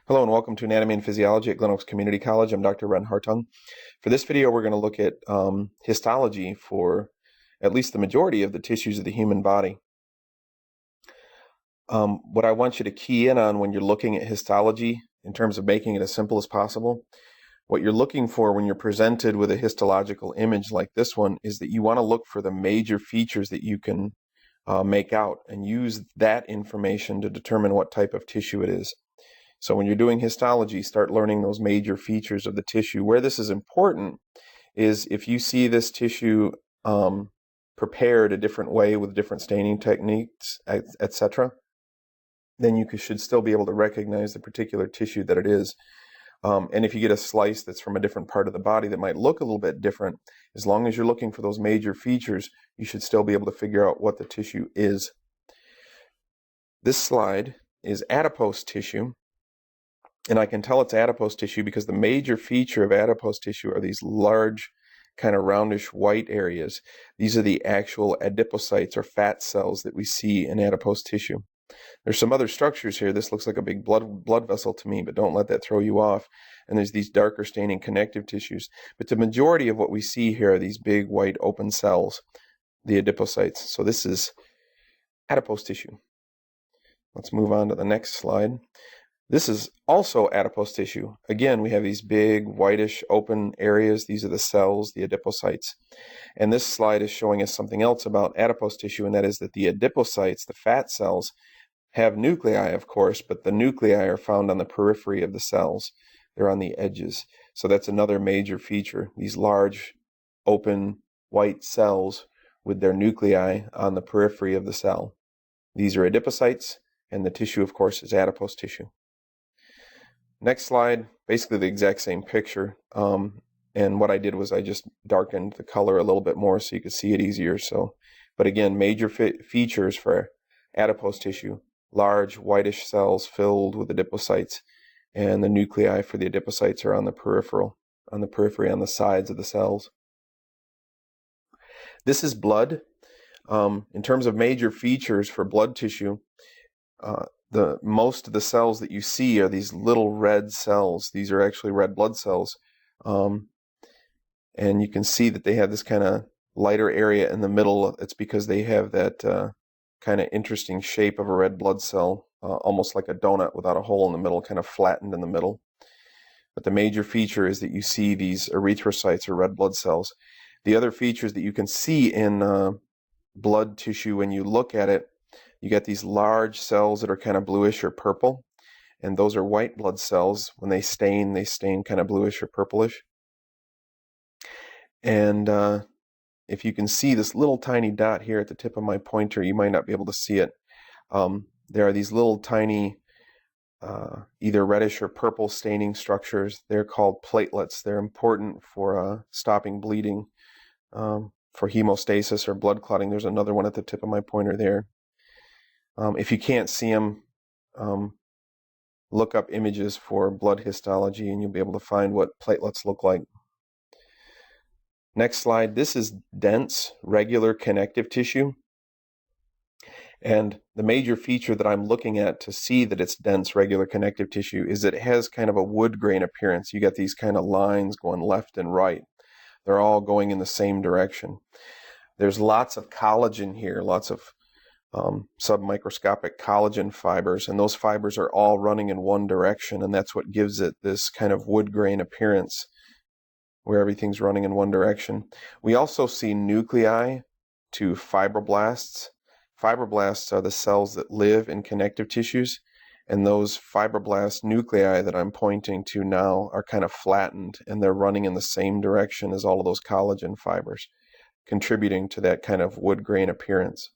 Hello and welcome to Anatomy and Physiology at Glen Oaks Community College. I'm Dr. Ren Hartung. For this video, we're going to look at histology for at least the majority of the tissues of the human body. What I want you to key in on when you're looking at histology, in terms of making it as simple as possible, what you're looking for when you're presented with a histological image like this one is that you want to look for the major features that you can make out and use that information to determine what type of tissue it is. So when you're doing histology, start learning those major features of the tissue. Where this is important is if you see this tissue prepared a different way with different staining techniques, etc., then you should still be able to recognize the particular tissue that it is. And if you get a slice that's from a different part of the body that might look a little bit different, as long as you're looking for those major features, you should still be able to figure out what the tissue is. This slide is adipose tissue. And I can tell it's adipose tissue because the major feature of adipose tissue are these large, kind of roundish white areas. These are the actual adipocytes or fat cells that we see in adipose tissue. There's some other structures here. This looks like a big blood vessel to me, but don't let that throw you off. And there's these darker staining connective tissues. But the majority of what we see here are these big white open cells, the adipocytes. So this is adipose tissue. Let's move on to the next slide. This is also adipose tissue. Again, we have these big whitish open areas. These are the cells, the adipocytes. And this slide is showing us something else about adipose tissue, and that is that the adipocytes, the fat cells, have nuclei, of course, but the nuclei are found on the periphery of the cells. They're on the edges. So that's another major feature, these large, open, white cells with their nuclei on the periphery of the cell. These are adipocytes, and the tissue, of course, is adipose tissue. Next slide, basically the exact same picture, and what I did was I just darkened the color a little bit more so you could see it easier. But again, major features for adipose tissue: large whitish cells filled with adipocytes, and the nuclei for the adipocytes are on the periphery, on the sides of the cells. This is blood. In terms of major features for blood tissue, most of the cells that you see are these little red cells. These are actually red blood cells. And you can see that they have this kind of lighter area in the middle. It's because they have that kind of interesting shape of a red blood cell, almost like a donut without a hole in the middle, kind of flattened in the middle. But the major feature is that you see these erythrocytes or red blood cells. The other features that you can see in blood tissue when you look at it, you get these large cells that are kind of bluish or purple, and those are white blood cells. When they stain kind of bluish or purplish. And if you can see this little tiny dot here at the tip of my pointer, you might not be able to see it. There are these little tiny either reddish or purple staining structures. They're called platelets. They're important for stopping bleeding, for hemostasis or blood clotting. There's another one at the tip of my pointer there. If you can't see them, look up images for blood histology and you'll be able to find what platelets look like. Next slide. This is dense, regular connective tissue. And the major feature that I'm looking at to see that it's dense, regular connective tissue is that it has kind of a wood grain appearance. You get these kind of lines going left and right. They're all going in the same direction. There's lots of collagen here, lots of submicroscopic collagen fibers, and those fibers are all running in one direction, and that's what gives it this kind of wood grain appearance where everything's running in one direction. We also see nuclei to fibroblasts. Fibroblasts are the cells that live in connective tissues, and those fibroblast nuclei that I'm pointing to now are kind of flattened, and they're running in the same direction as all of those collagen fibers, contributing to that kind of wood grain appearance.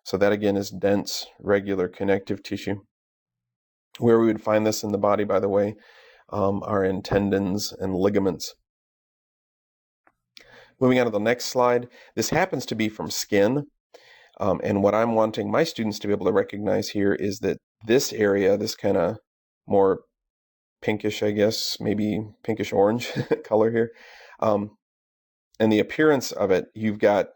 So that again is dense, regular connective tissue. Where we would find this in the body, by the way, are in tendons and ligaments. Moving on to the next slide. This happens to be from skin. And what I'm wanting my students to be able to recognize here is that this area, this kind of more pinkish, I guess, maybe pinkish orange color here, and the appearance of it, you've got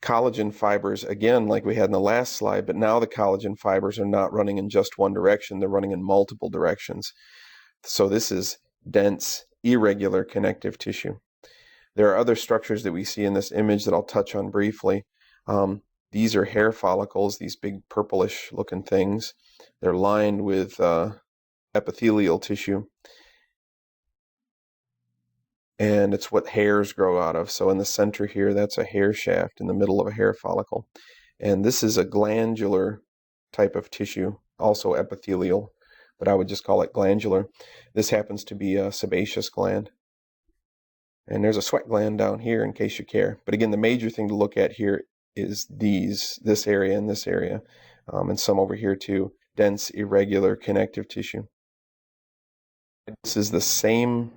collagen fibers, again, like we had in the last slide, but now the collagen fibers are not running in just one direction, they're running in multiple directions. So this is dense, irregular connective tissue. There are other structures that we see in this image that I'll touch on briefly. These are hair follicles, these big purplish looking things. They're lined with epithelial tissue. And it's what hairs grow out of. So in the center here, that's a hair shaft in the middle of a hair follicle. And this is a glandular type of tissue, also epithelial, but I would just call it glandular. This happens to be a sebaceous gland. And there's a sweat gland down here in case you care. But again, the major thing to look at here is this area and this area, and some over here too, dense, irregular connective tissue. This is the same,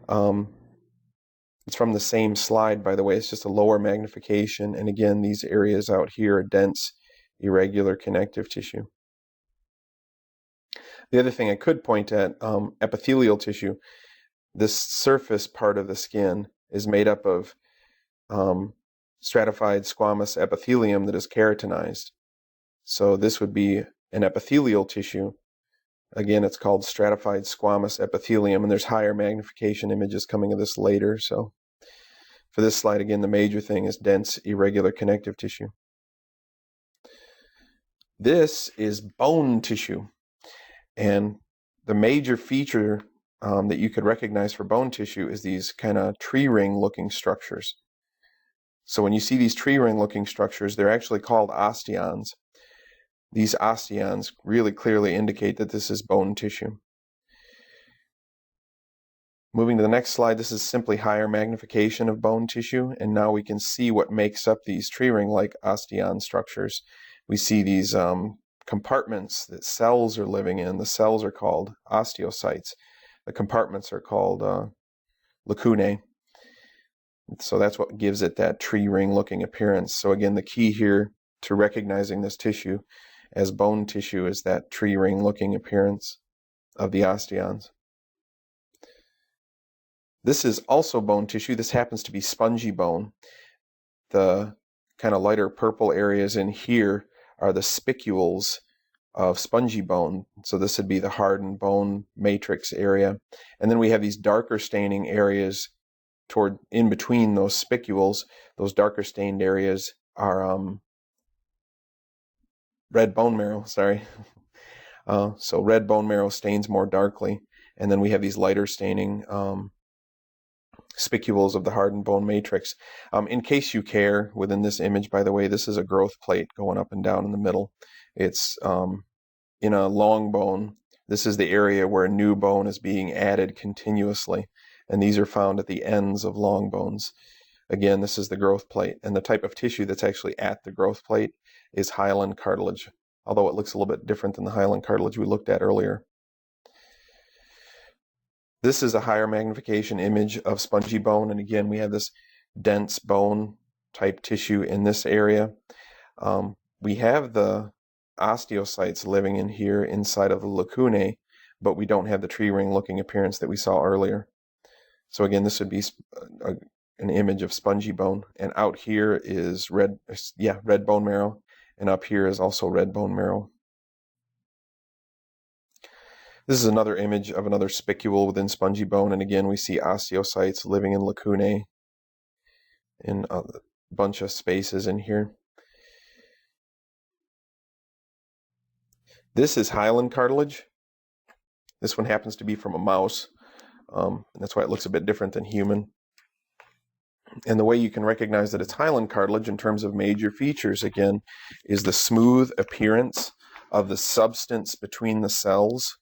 it's from the same slide, by the way. It's just a lower magnification. And again, these areas out here are dense, irregular connective tissue. The other thing I could point at, epithelial tissue. This surface part of the skin is made up of stratified squamous epithelium that is keratinized. So this would be an epithelial tissue. Again, it's called stratified squamous epithelium, and there's higher magnification images coming of this later. So for this slide, again, the major thing is dense, irregular connective tissue. This is bone tissue, and the major feature that you could recognize for bone tissue is these kind of tree ring looking structures. So when you see these tree ring looking structures, they're actually called osteons. These osteons really clearly indicate that this is bone tissue. Moving to the next slide, this is simply higher magnification of bone tissue, and now we can see what makes up these tree ring-like osteon structures. We see these compartments that cells are living in. The cells are called osteocytes. The compartments are called lacunae. So that's what gives it that tree ring looking appearance. So again, the key here to recognizing this tissue as bone tissue is that tree ring looking appearance of the osteons. This is also bone tissue. This happens to be spongy bone. The kind of lighter purple areas in here are the spicules of spongy bone. So this would be the hardened bone matrix area. And then we have these darker staining areas toward in between those spicules. Those darker stained areas are red bone marrow, sorry. So red bone marrow stains more darkly. And then we have these lighter staining spicules of the hardened bone matrix. In case you care, within this image, by the way, this is a growth plate going up and down in the middle. It's in a long bone. This is the area where new bone is being added continuously, and these are found at the ends of long bones. Again, this is the growth plate, and the type of tissue that's actually at the growth plate is hyaline cartilage, although it looks a little bit different than the hyaline cartilage we looked at earlier. This is a higher magnification image of spongy bone, and again, we have this dense bone type tissue in this area. We have the osteocytes living in here inside of the lacunae, but we don't have the tree ring looking appearance that we saw earlier. So again, this would be an image of spongy bone, and out here is red bone marrow, and up here is also red bone marrow. This is another image of another spicule within spongy bone, and again we see osteocytes living in lacunae in a bunch of spaces in here. This is hyaline cartilage. This one happens to be from a mouse, and that's why it looks a bit different than human. And the way you can recognize that it's hyaline cartilage in terms of major features, again, is the smooth appearance of the substance between the cells.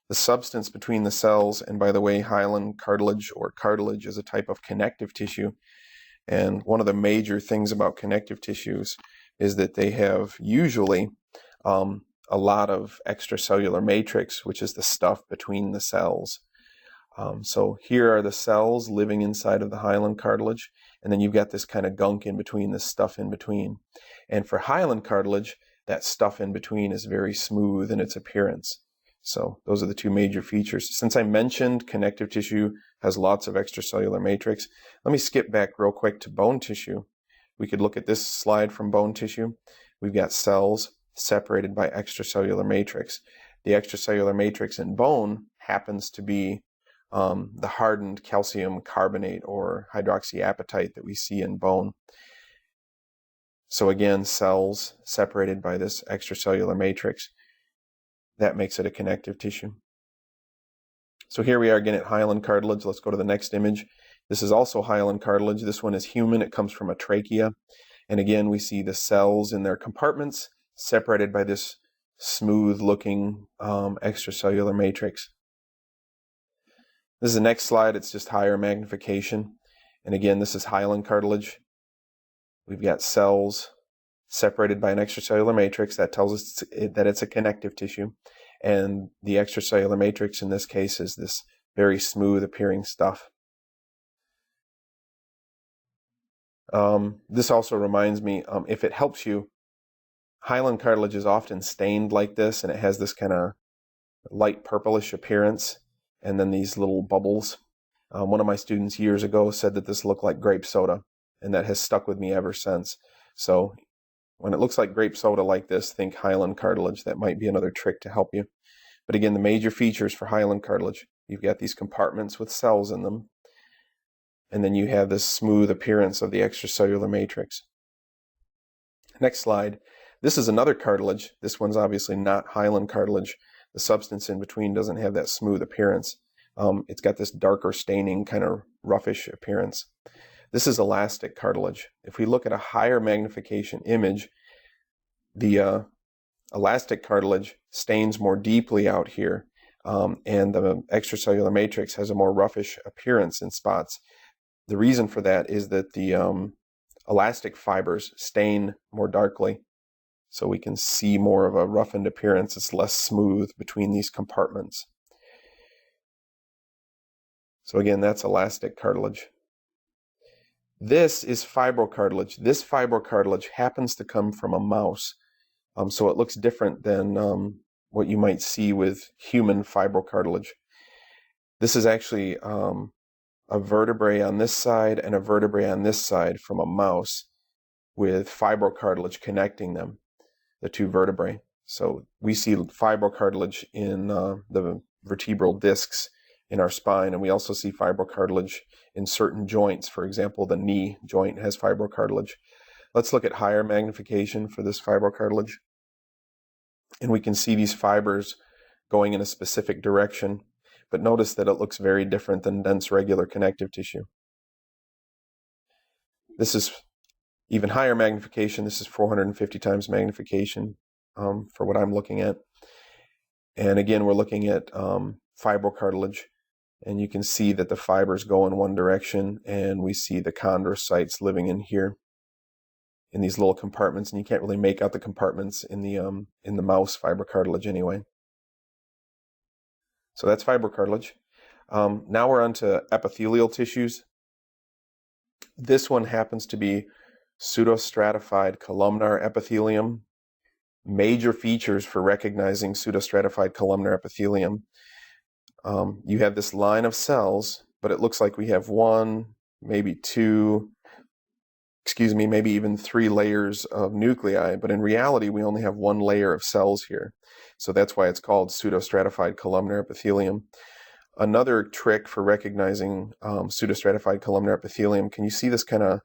The substance between the cells, and by the way, hyaline cartilage or cartilage is a type of connective tissue. And one of the major things about connective tissues is that they have usually a lot of extracellular matrix, which is the stuff between the cells. So here are the cells living inside of the hyaline cartilage, and then you've got this kind of gunk in between, this stuff in between. And for hyaline cartilage, that stuff in between is very smooth in its appearance. So those are the two major features. Since I mentioned connective tissue has lots of extracellular matrix, let me skip back real quick to bone tissue. We could look at this slide from bone tissue. We've got cells separated by extracellular matrix. The extracellular matrix in bone happens to be the hardened calcium carbonate or hydroxyapatite that we see in bone. So again, cells separated by this extracellular matrix. That makes it a connective tissue. So here we are again at hyaline cartilage. Let's go to the next image. This is also hyaline cartilage. This one is human. It comes from a trachea. And again, we see the cells in their compartments separated by this smooth-looking extracellular matrix. This is the next slide. It's just higher magnification. And again, this is hyaline cartilage. We've got cells separated by an extracellular matrix. That tells us that it's a connective tissue. And the extracellular matrix in this case is this very smooth appearing stuff. This also reminds me, if it helps you, hyaline cartilage is often stained like this, and it has this kind of light purplish appearance, and then these little bubbles. One of my students years ago said that this looked like grape soda, and that has stuck with me ever since. So when it looks like grape soda like this, think hyaline cartilage. That might be another trick to help you. But again, the major features for hyaline cartilage, you've got these compartments with cells in them, and then you have this smooth appearance of the extracellular matrix. Next slide. This is another cartilage. This one's obviously not hyaline cartilage. The substance in between doesn't have that smooth appearance. It's got this darker staining, kind of roughish appearance. This is elastic cartilage. If we look at a higher magnification image, the elastic cartilage stains more deeply out here, and the extracellular matrix has a more roughish appearance in spots. The reason for that is that the elastic fibers stain more darkly, so we can see more of a roughened appearance. It's less smooth between these compartments. So again, that's elastic cartilage. This is fibrocartilage. This fibrocartilage happens to come from a mouse, so it looks different than what you might see with human fibrocartilage. This is actually a vertebrae on this side and a vertebrae on this side from a mouse with fibrocartilage connecting them, the two vertebrae. So we see fibrocartilage in the vertebral discs in our spine, and we also see fibrocartilage in certain joints. For example, the knee joint has fibrocartilage. Let's look at higher magnification for this fibrocartilage. And we can see these fibers going in a specific direction, but notice that it looks very different than dense regular connective tissue. This is even higher magnification. This is 450 times magnification for what I'm looking at. And again, we're looking at fibrocartilage, and you can see that the fibers go in one direction, and we see the chondrocytes living in here in these little compartments, and you can't really make out the compartments in the mouse fibrocartilage anyway. So that's fibrocartilage. Now we're on to epithelial tissues. This one happens to be pseudostratified columnar epithelium. Major features for recognizing pseudostratified columnar epithelium. You have this line of cells, but it looks like we have one, maybe two, maybe even 3 layers of nuclei, but in reality we only have 1 layer of cells here. So that's why it's called pseudostratified columnar epithelium. Another trick for recognizing pseudostratified columnar epithelium, can you see this kind of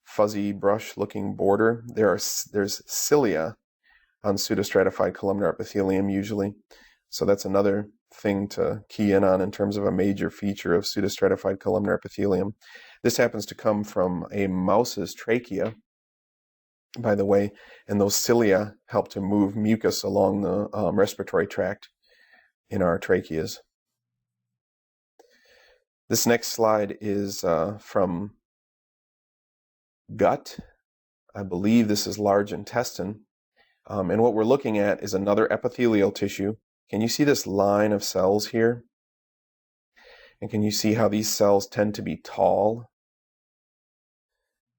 fuzzy brush looking border? There's cilia on pseudostratified columnar epithelium usually. So that's another thing to key in on in terms of a major feature of pseudostratified columnar epithelium. This happens to come from a mouse's trachea, by the way, and those cilia help to move mucus along the respiratory tract in our tracheas. This next slide is from gut. I believe this is large intestine. And what we're looking at is another epithelial tissue. Can you see this line of cells here? And can you see how these cells tend to be tall?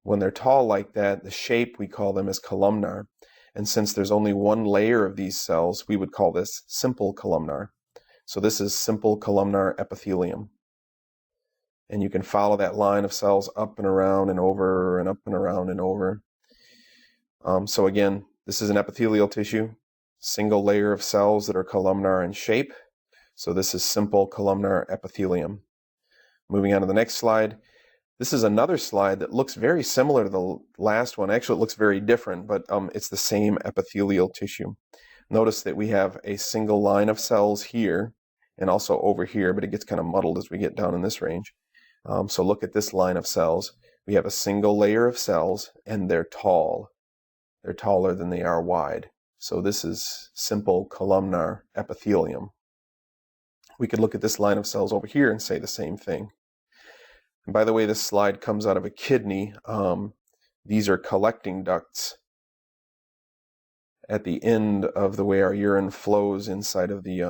When they're tall like that, the shape we call them is columnar. And since there's only 1 layer of these cells, we would call this simple columnar. So this is simple columnar epithelium. and you can follow that line of cells up and around and over and up and around and over. So again, this is an epithelial tissue, single layer of cells that are columnar in shape. So this is simple columnar epithelium. Moving on to the next slide. This is another slide that looks very similar to the last one. Actually, it looks very different, but it's the same epithelial tissue. Notice that we have a single line of cells here and also over here, but it gets kind of muddled as we get down in this range. So look at this line of cells. We have a single layer of cells, and they're tall. They're taller than they are wide. So this is simple columnar epithelium. We could look at this line of cells over here and say the same thing. And by the way, this slide comes out of a kidney. These are collecting ducts at the end of the way our urine flows inside of the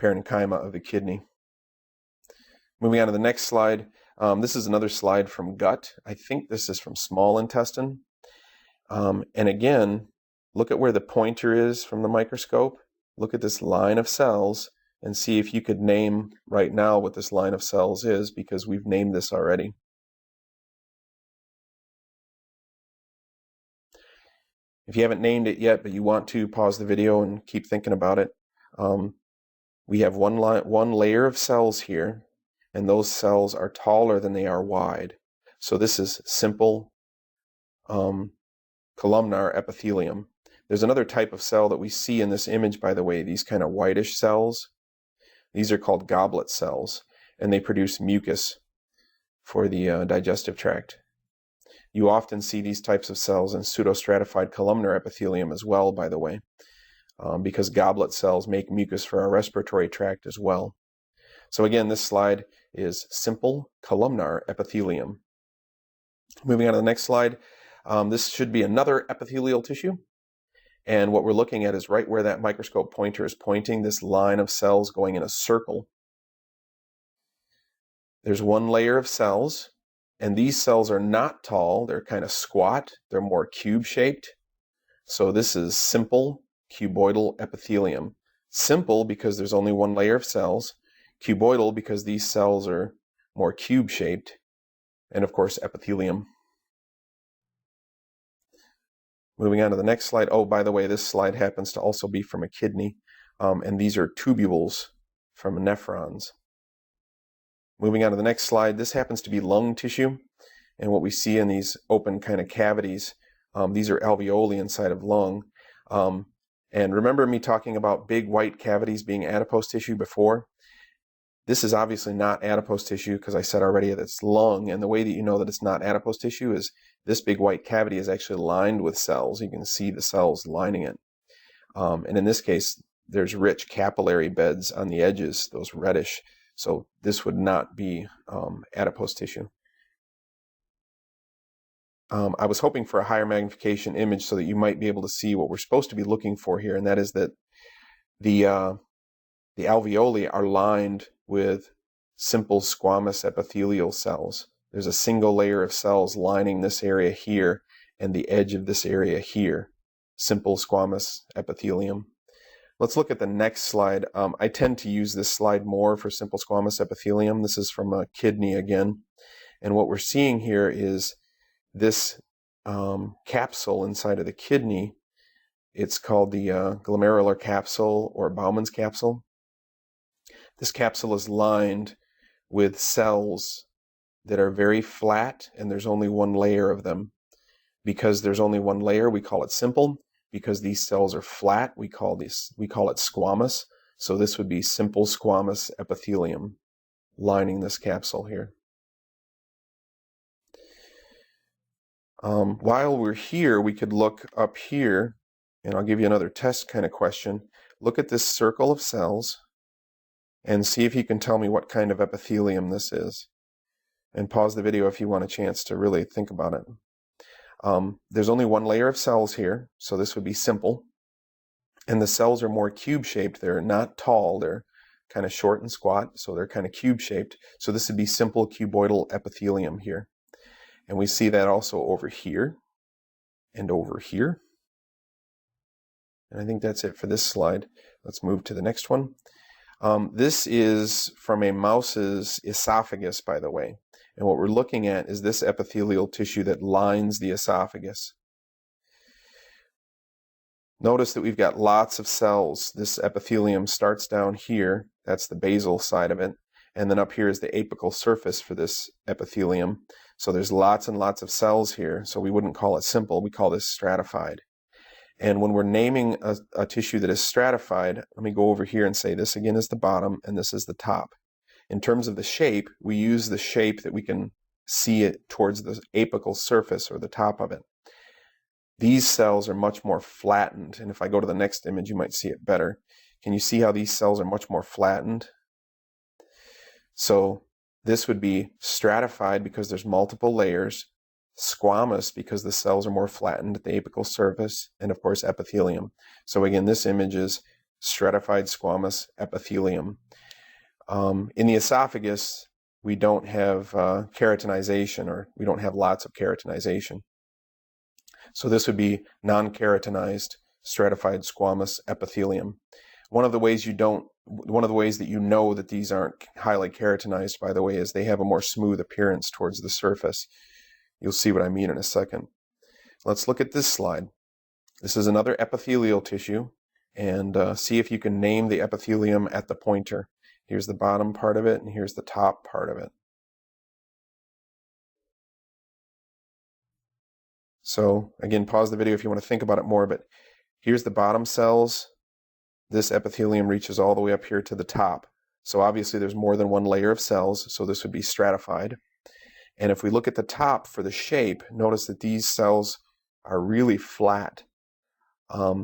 parenchyma of the kidney. Moving on to the next slide. This is another slide from gut. I think this is from small intestine. And again, look at where the pointer is from the microscope. Look at this line of cells and see if you could name right now what this line of cells is, because we've named this already. If you haven't named it yet, but you want to, pause the video and keep thinking about it. We have one layer of cells here, and those cells are taller than they are wide. So this is simple columnar epithelium. There's another type of cell that we see in this image, by the way, these kind of whitish cells. These are called goblet cells, and they produce mucus for the digestive tract. You often see these types of cells in pseudostratified columnar epithelium as well, by the way, because goblet cells make mucus for our respiratory tract as well. So again, this slide is simple columnar epithelium. Moving on to the next slide. This should be another epithelial tissue. And what we're looking at is right where that microscope pointer is pointing, this line of cells going in a circle. There's one layer of cells, and these cells are not tall. They're kind of squat. They're more cube-shaped. So this is simple cuboidal epithelium. Simple because there's only one layer of cells. Cuboidal because these cells are more cube-shaped. And of course, epithelium. Moving on to the next slide. Oh, by the way, this slide happens to also be from a kidney. And these are tubules from nephrons. Moving on to the next slide. This happens to be lung tissue. And what we see in these open kind of cavities, these are alveoli inside of lung. And remember me talking about big white cavities being adipose tissue before? This is obviously not adipose tissue because I said already that it's lung. And the way that you know that it's not adipose tissue is this big white cavity is actually lined with cells. You can see the cells lining it. And in this case, there's rich capillary beds on the edges, those reddish. So this would not be adipose tissue. I was hoping for a higher magnification image so that you might be able to see what we're supposed to be looking for here, and that is that the alveoli are lined with simple squamous epithelial cells. There's a single layer of cells lining this area here and the edge of this area here. Simple squamous epithelium. Let's look at the next slide. I tend to use this slide more for simple squamous epithelium. This is from a kidney again. And what we're seeing here is this capsule inside of the kidney. It's called the glomerular capsule or Bowman's capsule. This capsule is lined with cells that are very flat, and there's only one layer of them. Because there's only one layer, we call it simple. Because these cells are flat, we call it squamous. So this would be simple squamous epithelium lining this capsule here. While we're here, we could look up here, and I'll give you another test kind of question. Look at this circle of cells and see if you can tell me what kind of epithelium this is. And pause the video if you want a chance to really think about it. There's only one layer of cells here, so this would be simple. And the cells are more cube-shaped. They're not tall. They're kind of short and squat, so they're kind of cube-shaped. So this would be simple cuboidal epithelium here. And we see that also over here and over here. And I think that's it for this slide. Let's move to the next one. This is from a mouse's esophagus, by the way. And what we're looking at is this epithelial tissue that lines the esophagus. Notice that we've got lots of cells. This epithelium starts down here. That's the basal side of it. And then up here is the apical surface for this epithelium. So there's lots and lots of cells here. So we wouldn't call it simple. We call this stratified. And when we're naming a tissue that is stratified, let me go over here and say this again is the bottom and this is the top. In terms of the shape, we use the shape that we can see it towards the apical surface or the top of it. These cells are much more flattened. And if I go to the next image, you might see it better. Can you see how these cells are much more flattened? So this would be stratified because there's multiple layers, squamous because the cells are more flattened at the apical surface, and of course epithelium. So again, this image is stratified squamous epithelium. In the esophagus, we don't have keratinization, or we don't have lots of keratinization. So this would be non-keratinized stratified squamous epithelium. One of the ways that you know that these aren't highly keratinized, by the way, is they have a more smooth appearance towards the surface. You'll see what I mean in a second. Let's look at this slide. This is another epithelial tissue, and see if you can name the epithelium at the pointer. Here's the bottom part of it, and here's the top part of it. So again, pause the video if you want to think about it more, but here's the bottom cells. This epithelium reaches all the way up here to the top. So obviously there's more than one layer of cells, so this would be stratified. And if we look at the top for the shape, notice that these cells are really flat.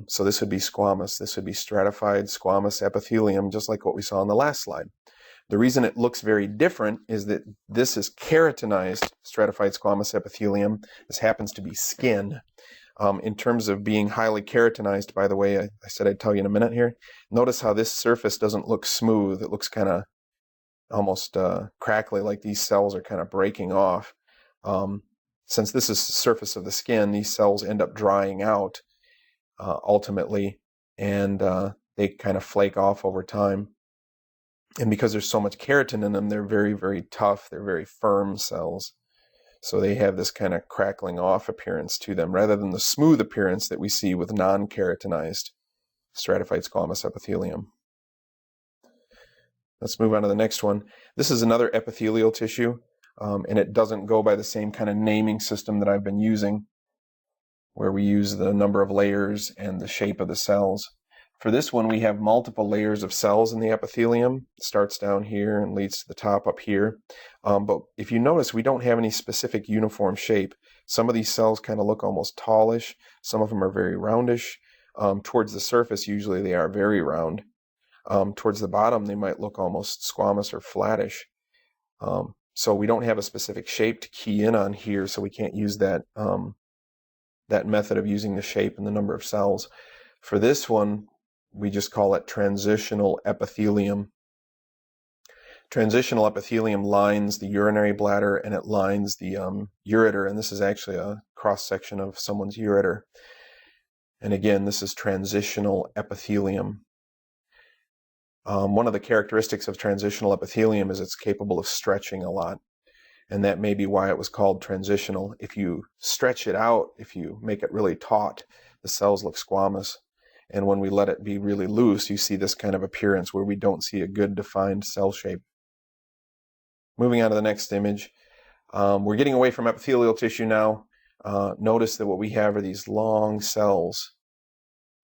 So this would be squamous. This would be stratified squamous epithelium, just like what we saw on the last slide. The reason it looks very different is that this is keratinized stratified squamous epithelium. This happens to be skin. In terms of being highly keratinized, by the way, I said I'd tell you in a minute here. Notice how this surface doesn't look smooth. It looks kind of almost crackly, like these cells are kind of breaking off. Since this is the surface of the skin, these cells end up drying out ultimately, and they kind of flake off over time. And because there's so much keratin in them, they're very, very tough. They're very firm cells. So they have this kind of crackling off appearance to them, rather than the smooth appearance that we see with non-keratinized stratified squamous epithelium. Let's move on to the next one. This is another epithelial tissue, and it doesn't go by the same kind of naming system that I've been using, where we use the number of layers and the shape of the cells. For this one, we have multiple layers of cells in the epithelium. It starts down here and leads to the top up here. But if you notice, we don't have any specific uniform shape. Some of these cells kind of look almost tallish. Some of them are very roundish. Towards the surface, usually they are very round. Towards the bottom, they might look almost squamous or flattish. So we don't have a specific shape to key in on here, so we can't use that, that method of using the shape and the number of cells. For this one, we just call it transitional epithelium. Transitional epithelium lines the urinary bladder, and it lines the ureter, and this is actually a cross-section of someone's ureter. And again, this is transitional epithelium. One of the characteristics of transitional epithelium is it's capable of stretching a lot, and that may be why it was called transitional. If you stretch it out, if you make it really taut, the cells look squamous. And when we let it be really loose, you see this kind of appearance where we don't see a good defined cell shape. Moving on to the next image. We're getting away from epithelial tissue now. Notice that what we have are these long cells,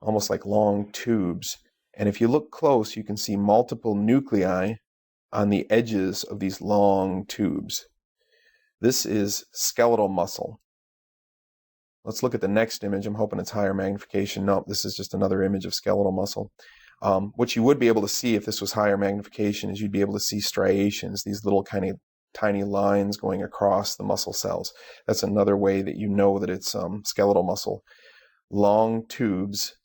almost like long tubes. And if you look close, you can see multiple nuclei on the edges of these long tubes. This is skeletal muscle. Let's look at the next image. I'm hoping it's higher magnification. No, this is just another image of skeletal muscle. What you would be able to see if this was higher magnification is you'd be able to see striations, these little kind of tiny lines going across the muscle cells. That's another way that you know that it's skeletal muscle. Long tubes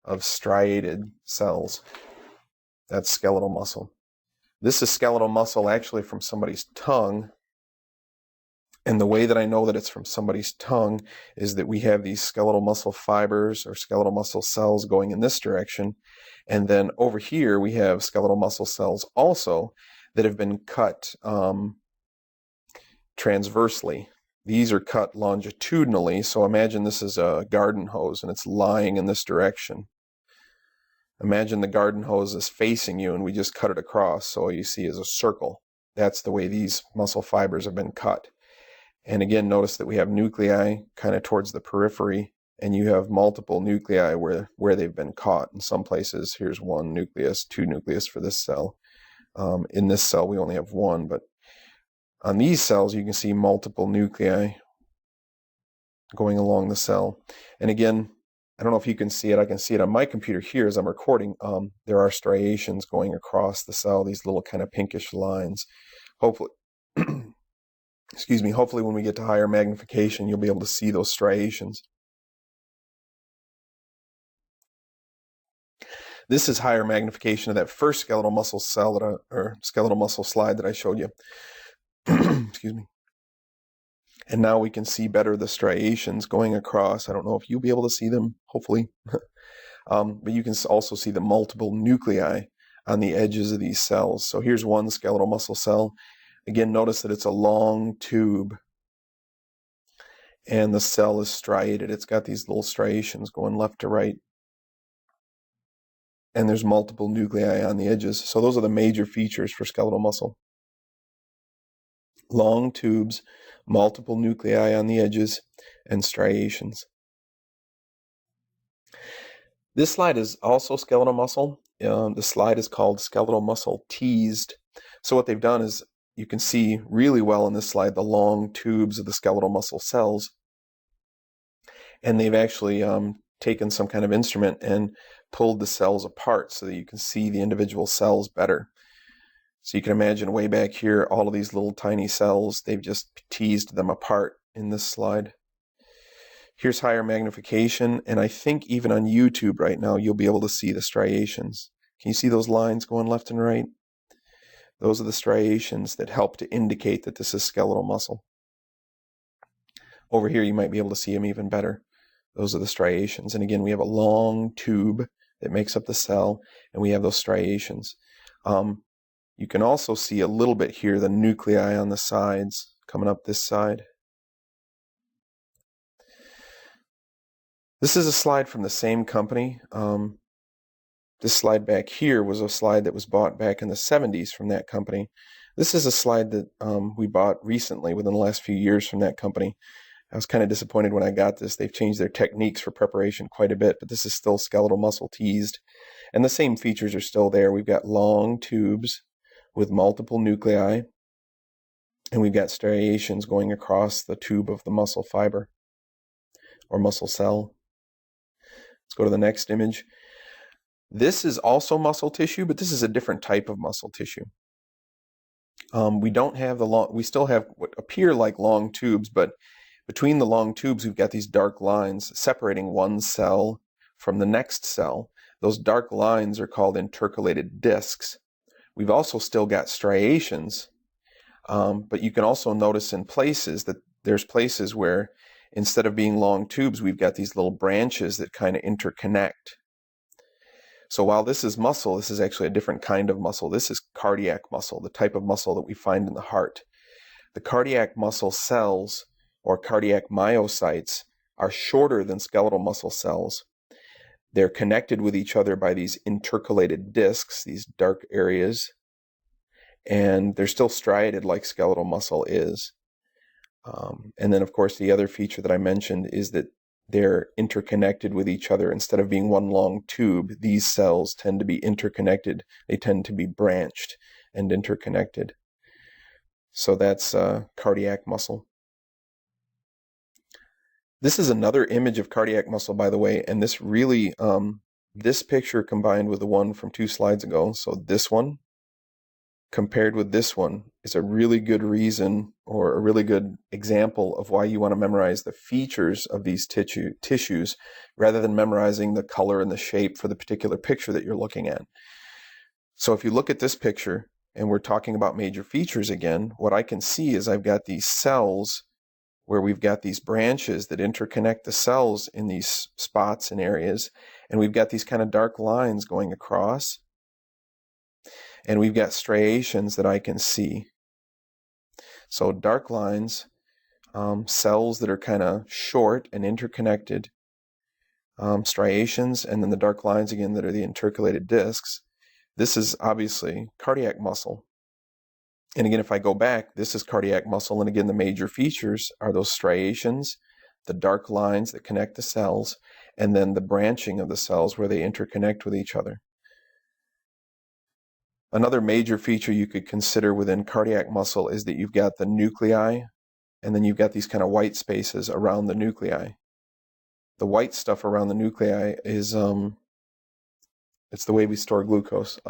of striated cells. That's skeletal muscle. This is skeletal muscle actually from somebody's tongue. And the way that I know that it's from somebody's tongue is that we have these skeletal muscle fibers or skeletal muscle cells going in this direction. And then over here, we have skeletal muscle cells also that have been cut transversely. These are cut longitudinally. So imagine this is a garden hose and it's lying in this direction. Imagine the garden hose is facing you and we just cut it across. So all you see is a circle. That's the way these muscle fibers have been cut. And again, notice that we have nuclei kind of towards the periphery, and you have multiple nuclei where they've been caught. In some places, here's one nucleus, two nucleus for this cell. In this cell, we only have one, but on these cells, you can see multiple nuclei going along the cell. And again, I don't know if you can see it. I can see it on my computer here as I'm recording. There are striations going across the cell, these little kind of pinkish lines. Hopefully, excuse me, hopefully when we get to higher magnification, you'll be able to see those striations. This is higher magnification of that first skeletal muscle cell or skeletal muscle slide that I showed you. Excuse me. And now we can see better the striations going across. I don't know if you'll be able to see them, hopefully. But you can also see the multiple nuclei on the edges of these cells. So here's one skeletal muscle cell. Again, notice that it's a long tube and the cell is striated. It's got these little striations going left to right. And there's multiple nuclei on the edges. So those are the major features for skeletal muscle. Long tubes, multiple nuclei on the edges, and striations. This slide is also skeletal muscle. The slide is called skeletal muscle teased. So what they've done is you can see really well in this slide the long tubes of the skeletal muscle cells. And they've actually taken some kind of instrument and pulled the cells apart so that you can see the individual cells better. So you can imagine way back here, all of these little tiny cells, they've just teased them apart in this slide. Here's higher magnification, and I think even on YouTube right now, you'll be able to see the striations. Can you see those lines going left and right? Those are the striations that help to indicate that this is skeletal muscle. Over here, you might be able to see them even better. Those are the striations. And again, we have a long tube that makes up the cell, and we have those striations. You can also see a little bit here, the nuclei on the sides coming up this side. This is a slide from the same company. This slide back here was a slide that was bought back in the 70s from that company. This is a slide that we bought recently within the last few years from that company. I was kind of disappointed when I got this. They've changed their techniques for preparation quite a bit, but this is still skeletal muscle teased. And the same features are still there. We've got long tubes with multiple nuclei, and we've got striations going across the tube of the muscle fiber or muscle cell. Let's go to the next image. This is also muscle tissue, but this is a different type of muscle tissue. We don't have the long, we still have what appear like long tubes, but between the long tubes, we've got these dark lines separating one cell from the next cell. Those dark lines are called intercalated discs. We've also still got striations, but you can also notice in places that there's places where instead of being long tubes, we've got these little branches that kind of interconnect. So while this is muscle, this is actually a different kind of muscle. This is cardiac muscle, the type of muscle that we find in the heart. The cardiac muscle cells, or cardiac myocytes, are shorter than skeletal muscle cells. They're connected with each other by these intercalated discs, these dark areas, and they're still striated like skeletal muscle is. And then, of course, the other feature that I mentioned is that they're interconnected with each other. Instead of being one long tube, these cells tend to be interconnected. They tend to be branched and interconnected. So that's cardiac muscle. This is another image of cardiac muscle, by the way, and this really, this picture combined with the one from 2 slides ago, so this one compared with this one is a really good reason or a really good example of why you want to memorize the features of these tissues rather than memorizing the color and the shape for the particular picture that you're looking at. So if you look at this picture and we're talking about major features again, what I can see is I've got these cells where we've got these branches that interconnect the cells in these spots and areas, and we've got these kind of dark lines going across, and we've got striations that I can see. So dark lines, cells that are kind of short and interconnected, striations, and then the dark lines again that are the intercalated discs. This is obviously cardiac muscle. And again, if I go back, this is cardiac muscle, and again, the major features are those striations, the dark lines that connect the cells, and then the branching of the cells where they interconnect with each other. Another major feature you could consider within cardiac muscle is that you've got the nuclei, and then you've got these kind of white spaces around the nuclei. The white stuff around the nuclei is, it's the way we store glucose.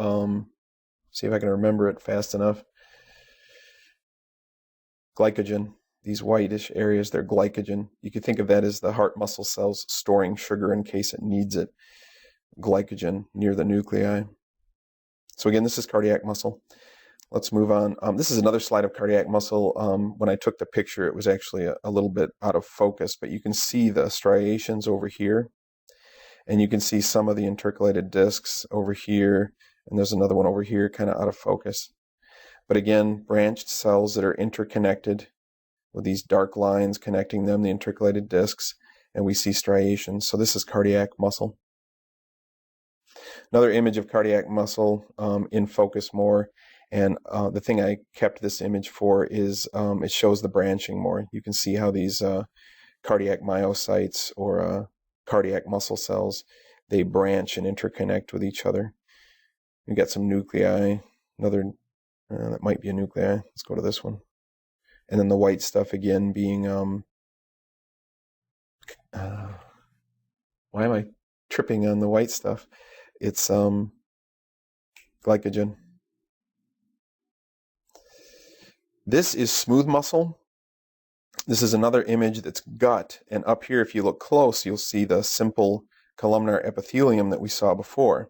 See if I can remember it fast enough. Glycogen. These whitish areas, they're glycogen. You could think of that as the heart muscle cells storing sugar in case it needs it. Glycogen near the nuclei. So again, this is cardiac muscle. Let's move on. This is another slide of cardiac muscle. When I took the picture, it was actually a little bit out of focus, but you can see the striations over here, and you can see some of the intercalated discs over here, and there's another one over here kind of out of focus. But again, branched cells that are interconnected with these dark lines connecting them, the intercalated discs, and we see striations. So this is cardiac muscle. Another image of cardiac muscle in focus more, and the thing I kept this image for is it shows the branching more. You can see how these cardiac myocytes or cardiac muscle cells, they branch and interconnect with each other. We've got some nuclei, another that might be a nuclei. Let's go to this one. And then the white stuff again being, why am I tripping on the white stuff? It's glycogen. This is smooth muscle. This is another image that's gut. And up here, if you look close, you'll see the simple columnar epithelium that we saw before.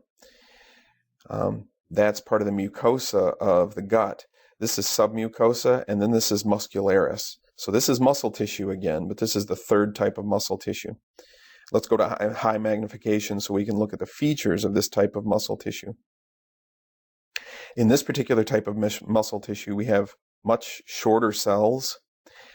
That's part of the mucosa of the gut. This is submucosa, and then this is muscularis. So this is muscle tissue again, but this is the third type of muscle tissue. Let's go to high magnification so we can look at the features of this type of muscle tissue. In this particular type of muscle tissue, we have much shorter cells,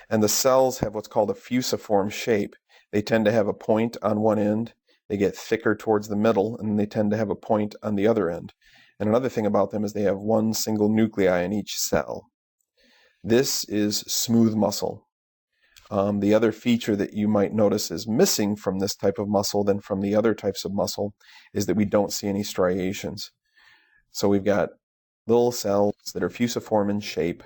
and the cells have what's called a fusiform shape. They tend to have a point on one end, they get thicker towards the middle, and they tend to have a point on the other end. And another thing about them is they have one single nuclei in each cell. This is smooth muscle. The other feature that you might notice is missing from this type of muscle than from the other types of muscle is that we don't see any striations. So we've got little cells that are fusiform in shape,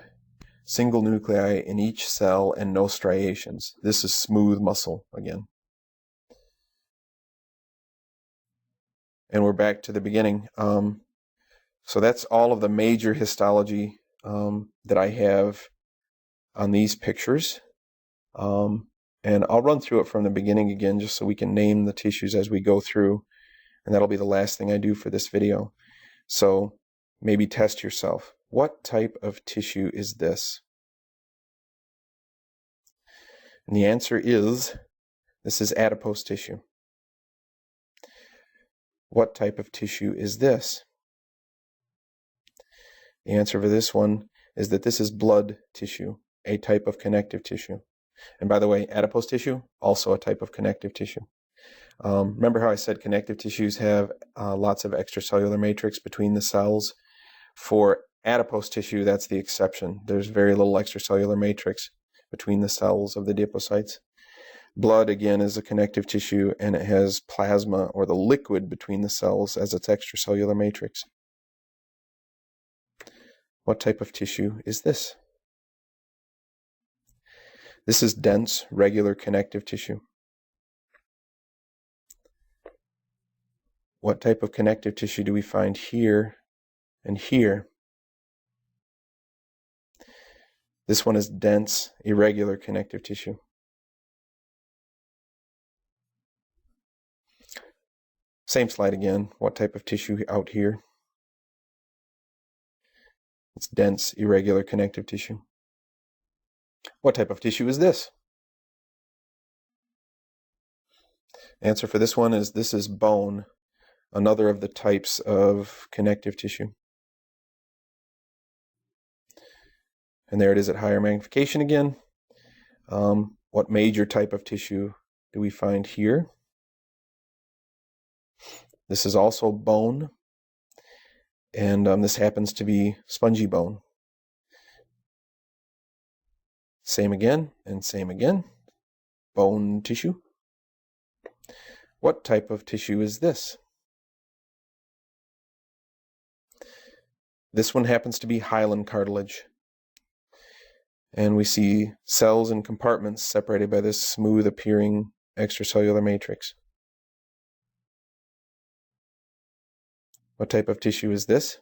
single nuclei in each cell, and no striations. This is smooth muscle again. And we're back to the beginning. So that's all of the major histology that I have on these pictures. And I'll run through it from the beginning again just so we can name the tissues as we go through. And that'll be the last thing I do for this video. So maybe test yourself. What type of tissue is this? And the answer is, this is adipose tissue. What type of tissue is this? The answer for this one is that this is blood tissue, a type of connective tissue. And by the way, adipose tissue, also a type of connective tissue. Remember how I said connective tissues have lots of extracellular matrix between the cells? For adipose tissue, that's the exception. There's very little extracellular matrix between the cells of the adipocytes. Blood, again, is a connective tissue, and it has plasma, or the liquid, between the cells as its extracellular matrix. What type of tissue is this? This is dense, regular connective tissue. What type of connective tissue do we find here and here? This one is dense, irregular connective tissue. Same slide again. What type of tissue out here? It's dense, irregular connective tissue. What type of tissue is this? Answer for this one is this is bone, another of the types of connective tissue. And there it is at higher magnification again. What major type of tissue do we find here? This is also bone, and this happens to be spongy bone. Same again, and same again. Bone tissue. What type of tissue is this? This one happens to be hyaline cartilage. And we see cells and compartments separated by this smooth appearing extracellular matrix. What type of tissue is this?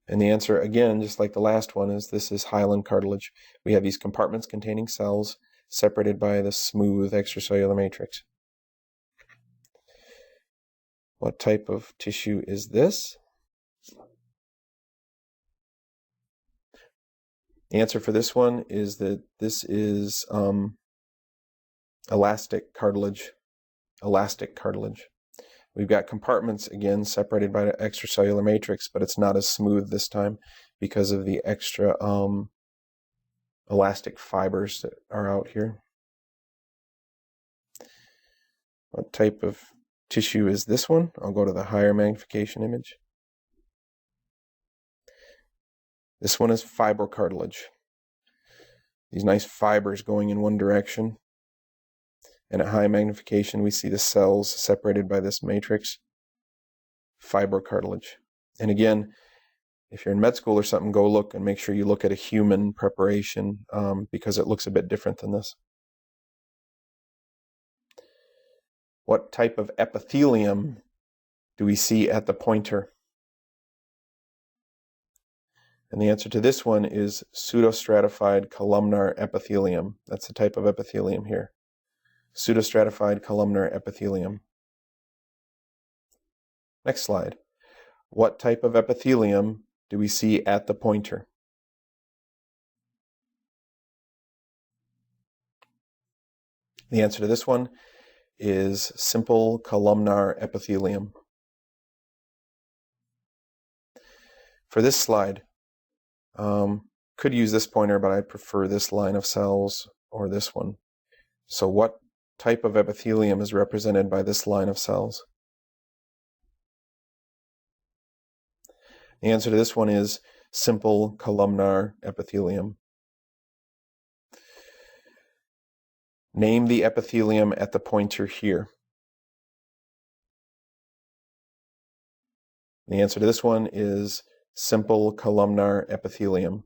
And the answer, again, just like the last one, is this is hyaline cartilage. We have these compartments containing cells separated by the smooth extracellular matrix. What type of tissue is this? The answer for this one is that this is elastic cartilage. Elastic cartilage. We've got compartments, again, separated by the extracellular matrix, but it's not as smooth this time because of the extra elastic fibers that are out here. What type of tissue is this one? I'll go to the higher magnification image. This one is fibrocartilage. These nice fibers going in one direction. And at high magnification, we see the cells separated by this matrix. Fibrocartilage. And again, if you're in med school or something, go look and make sure you look at a human preparation because it looks a bit different than this. What type of epithelium do we see at the pointer? And the answer to this one is pseudostratified columnar epithelium. That's the type of epithelium here. Pseudostratified columnar epithelium. Next slide. What type of epithelium do we see at the pointer? The answer to this one is simple columnar epithelium. For this slide, could use this pointer, but I prefer this line of cells or this one. So what type of epithelium is represented by this line of cells? The answer to this one is simple columnar epithelium. Name the epithelium at the pointer here. The answer to this one is simple columnar epithelium.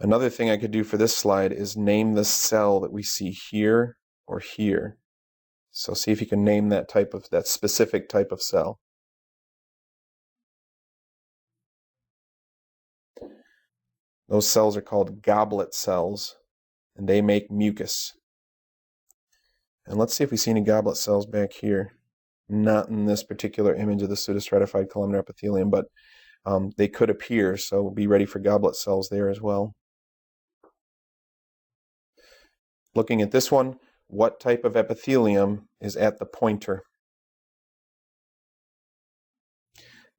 Another thing I could do for this slide is name the cell that we see here or here. So see if you can name that specific type of cell. Those cells are called goblet cells, and they make mucus. And let's see if we see any goblet cells back here. Not in this particular image of the pseudostratified columnar epithelium, but they could appear, so be ready for goblet cells there as well. Looking at this one, what type of epithelium is at the pointer?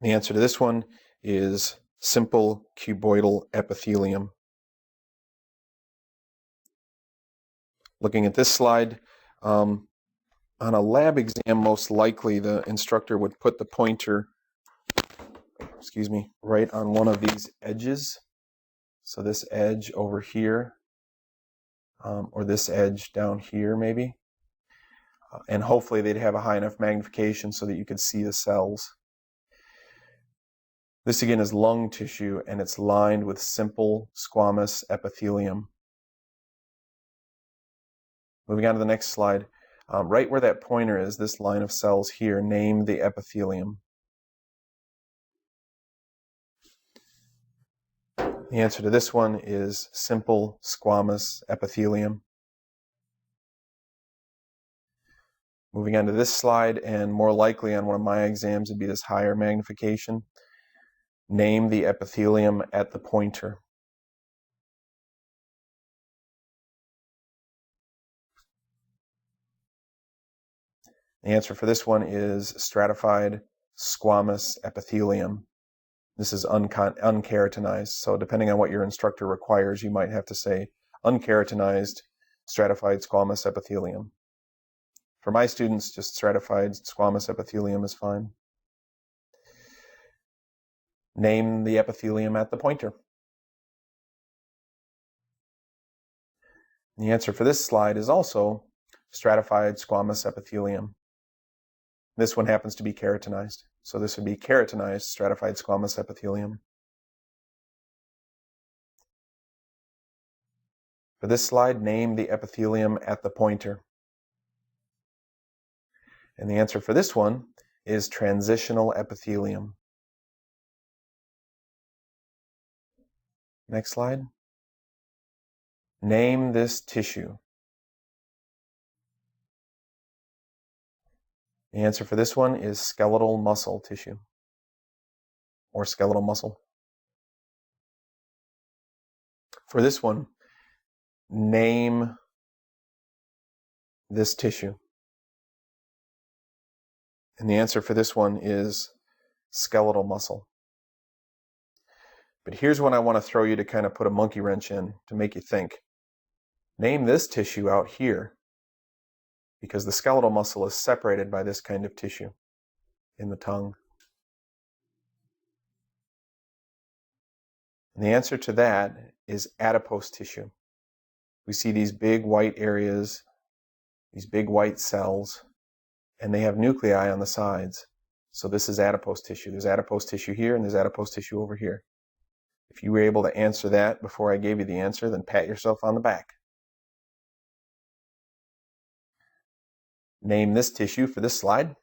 The answer to this one is simple cuboidal epithelium. Looking at this slide, on a lab exam, most likely the instructor would put the pointer, right on one of these edges. So this edge over here, or this edge down here maybe. And hopefully they'd have a high enough magnification so that you could see the cells. This again is lung tissue, and it's lined with simple squamous epithelium. Moving on to the next slide. Right where that pointer is, this line of cells here, name the epithelium. The answer to this one is simple squamous epithelium. Moving on to this slide, and more likely on one of my exams would be this higher magnification. Name the epithelium at the pointer. The answer for this one is stratified squamous epithelium. This is unkeratinized, so depending on what your instructor requires, you might have to say unkeratinized stratified squamous epithelium. For my students, just stratified squamous epithelium is fine. Name the epithelium at the pointer. The answer for this slide is also stratified squamous epithelium. This one happens to be keratinized, so this would be keratinized stratified squamous epithelium. For this slide, name the epithelium at the pointer. And the answer for this one is transitional epithelium. Next slide. Name this tissue. The answer for this one is skeletal muscle tissue, or skeletal muscle. For this one, name this tissue. And the answer for this one is skeletal muscle. But here's one I want to throw you to kind of put a monkey wrench in to make you think. Name this tissue out here, because the skeletal muscle is separated by this kind of tissue in the tongue. And the answer to that is adipose tissue. We see these big white areas, these big white cells, and they have nuclei on the sides. So this is adipose tissue. There's adipose tissue here and there's adipose tissue over here. If you were able to answer that before I gave you the answer, then pat yourself on the back. Name this tissue for this slide.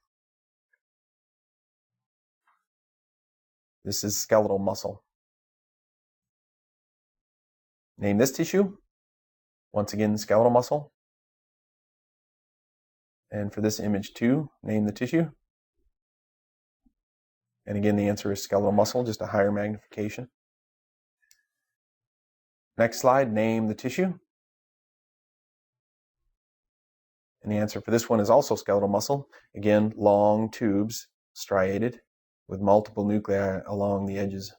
This is skeletal muscle. Name this tissue. Once again, skeletal muscle. And for this image too, name the tissue. And again, the answer is skeletal muscle, just a higher magnification. Next slide, name the tissue. And the answer for this one is also skeletal muscle. Again, long tubes, striated, with multiple nuclei along the edges.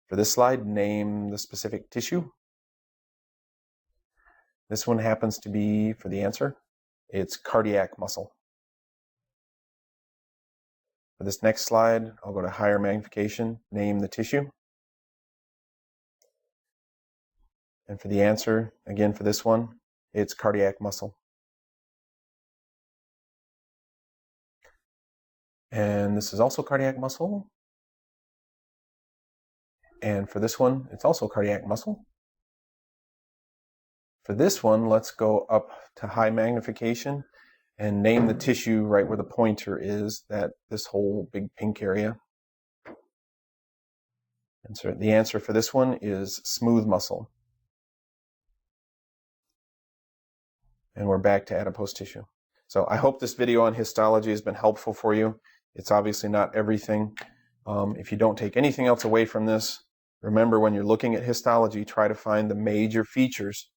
For this slide, name the specific tissue. This one happens to be, for the answer, it's cardiac muscle. For this next slide, I'll go to higher magnification, name the tissue. And for the answer, again for this one, it's cardiac muscle. And this is also cardiac muscle. And for this one, it's also cardiac muscle. For this one, let's go up to high magnification and name the tissue right where the pointer is, this whole big pink area. And so the answer for this one is smooth muscle. And we're back to adipose tissue. So I hope this video on histology has been helpful for you. It's obviously not everything. If you don't take anything else away from this, remember when you're looking at histology, try to find the major features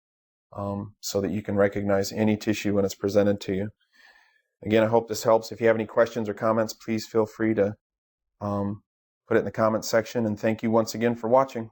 so that you can recognize any tissue when it's presented to you. Again, I hope this helps. If you have any questions or comments, please feel free to put it in the comments section. And thank you once again for watching.